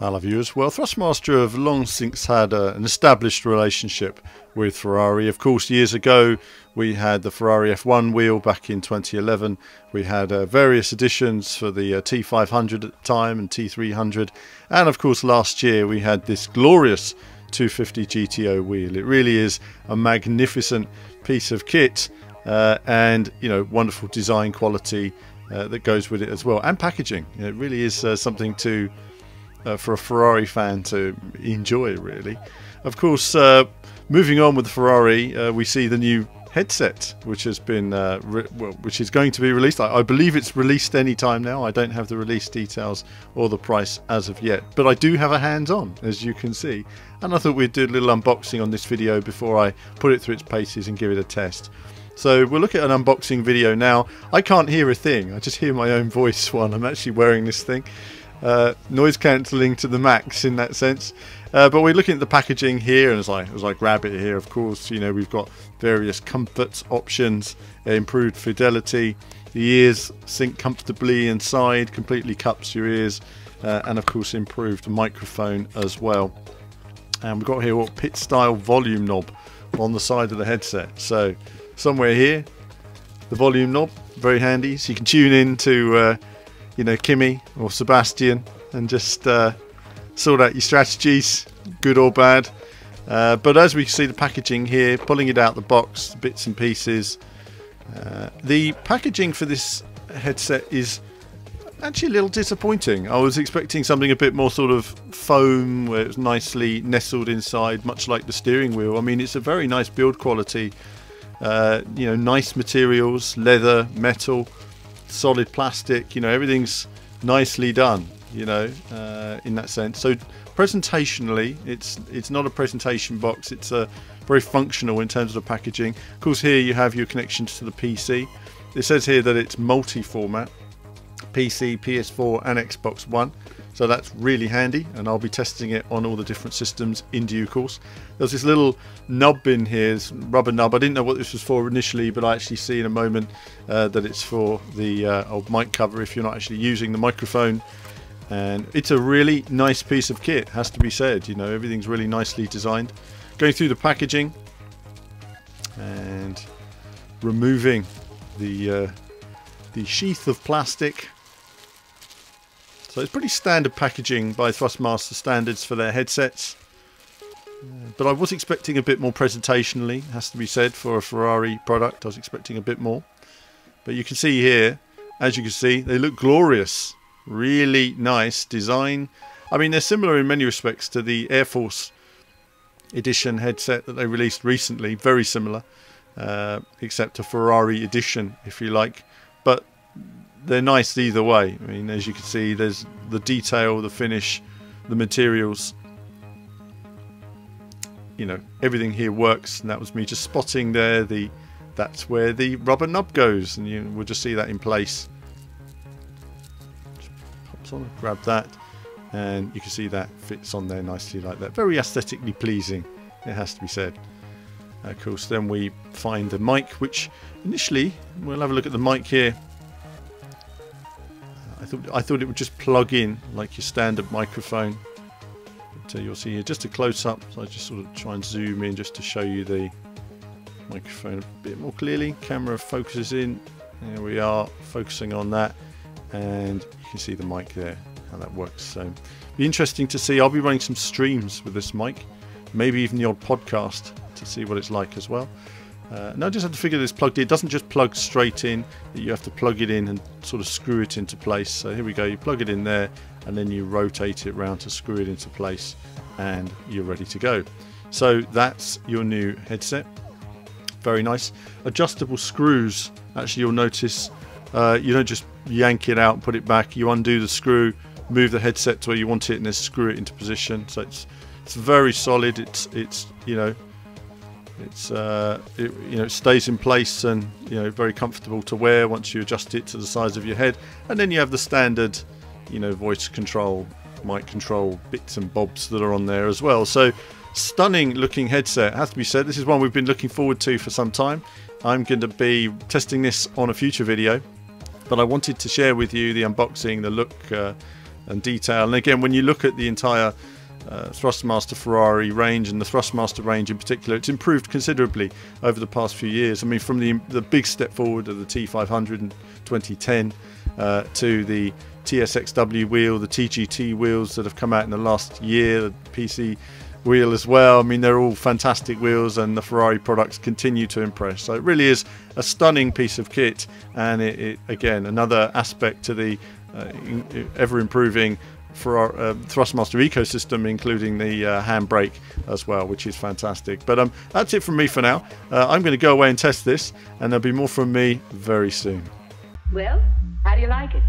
Hello viewers. Well, Thrustmaster have long since had an established relationship with Ferrari. Of course, years ago we had the Ferrari F1 wheel back in 2011. We had various editions for the T500 at the time and T300. And of course last year we had this glorious 250 GTO wheel. It really is a magnificent piece of kit and, you know, wonderful design quality that goes with it as well. And packaging. It really is something to... for a Ferrari fan to enjoy, really. Of course, moving on with the Ferrari, we see the new headset, which has been, which is going to be released. I believe it's released any time now. I don't have the release details or the price as of yet, but I do have a hands-on, as you can see. And I thought we'd do a little unboxing on this video before I put it through its paces and give it a test. So we'll look at an unboxing video now. I can't hear a thing. I just hear my own voice while I'm actually wearing this thing. Noise cancelling to the max in that sense, but we're looking at the packaging here, and as I grab it here, of course, you know, we've got various comfort options, improved fidelity, the ears sink comfortably inside, completely cups your ears, and of course improved microphone as well. And we've got here what pit style volume knob on the side of the headset, so somewhere here the volume knob, very handy, so you can tune in to you know, Kimi or Sebastian and just sort out your strategies, good or bad. But as we see the packaging here, pulling it out the box, bits and pieces. The packaging for this headset is actually a little disappointing. I was expecting something a bit more sort of foam, where it's nicely nestled inside, much like the steering wheel. I mean, it's a very nice build quality, you know, nice materials, leather, metal, solid plastic, you know, everything's nicely done, you know, in that sense. So presentationally, it's not a presentation box, it's very functional in terms of the packaging. Of course, here you have your connections to the PC. It says here that it's multi-format, PC, PS4 and Xbox One, so that's really handy, and I'll be testing it on all the different systems in due course. There's this little nub in here, this rubber nub. I didn't know what this was for initially, but I actually see in a moment that it's for the old mic cover if you're not actually using the microphone. And it's a really nice piece of kit, has to be said. You know, everything's really nicely designed. Going through the packaging and removing the sheath of plastic. So it's pretty standard packaging by Thrustmaster standards for their headsets. But I was expecting a bit more presentationally, has to be said, for a Ferrari product. I was expecting a bit more. But you can see here, as you can see, they look glorious. Really nice design. I mean, they're similar in many respects to the Air Force edition headset that they released recently. Very similar, except a Ferrari edition, if you like. But they're nice either way. I mean, as you can see, there's the detail, the finish, the materials. You know, everything here works, and that was me just spotting there. That's where the rubber nub goes, and we'll just see that in place. Just pops on, grab that, and you can see that fits on there nicely like that. Very aesthetically pleasing, it has to be said. Of course, then we find the mic, which initially, we'll have a look at the mic here. I thought it would just plug in like your standard microphone. But you'll see here just a close-up, so I just sort of try and zoom in just to show you the microphone a bit more clearly. Camera focuses in. There we are, focusing on that, and you can see the mic there, how that works. So be interesting to see. I'll be running some streams with this mic, maybe even the odd podcast to see what it's like as well. Now I just have to figure this plugged in. It doesn't just plug straight in, you have to plug it in and sort of screw it into place. So here we go, you plug it in there and then you rotate it around to screw it into place, and you're ready to go. So that's your new headset. Very nice. Adjustable screws. Actually, you'll notice you don't just yank it out and put it back. You undo the screw, move the headset to where you want it, and then screw it into position. So it's very solid. It's you know, it stays in place, and you know, very comfortable to wear once you adjust it to the size of your head. And then you have the standard, you know, voice control, mic control bits and bobs that are on there as well. So stunning looking headset, has to be said. This is one we've been looking forward to for some time. I'm going to be testing this on a future video, but I wanted to share with you the unboxing, the look, and detail. And again, when you look at the entire Thrustmaster Ferrari range, and the Thrustmaster range in particular, it's improved considerably over the past few years. I mean, from the big step forward of the T500 in 2010 to the TSXW wheel, the TGT wheels that have come out in the last year, the PC wheel as well. I mean, they're all fantastic wheels, and the Ferrari products continue to impress. So it really is a stunning piece of kit, and it again, another aspect to the ever improving for our Thrustmaster ecosystem, including the handbrake as well, which is fantastic. But that's it from me for now. I'm going to go away and test this, and there'll be more from me very soon. Well, how do you like it?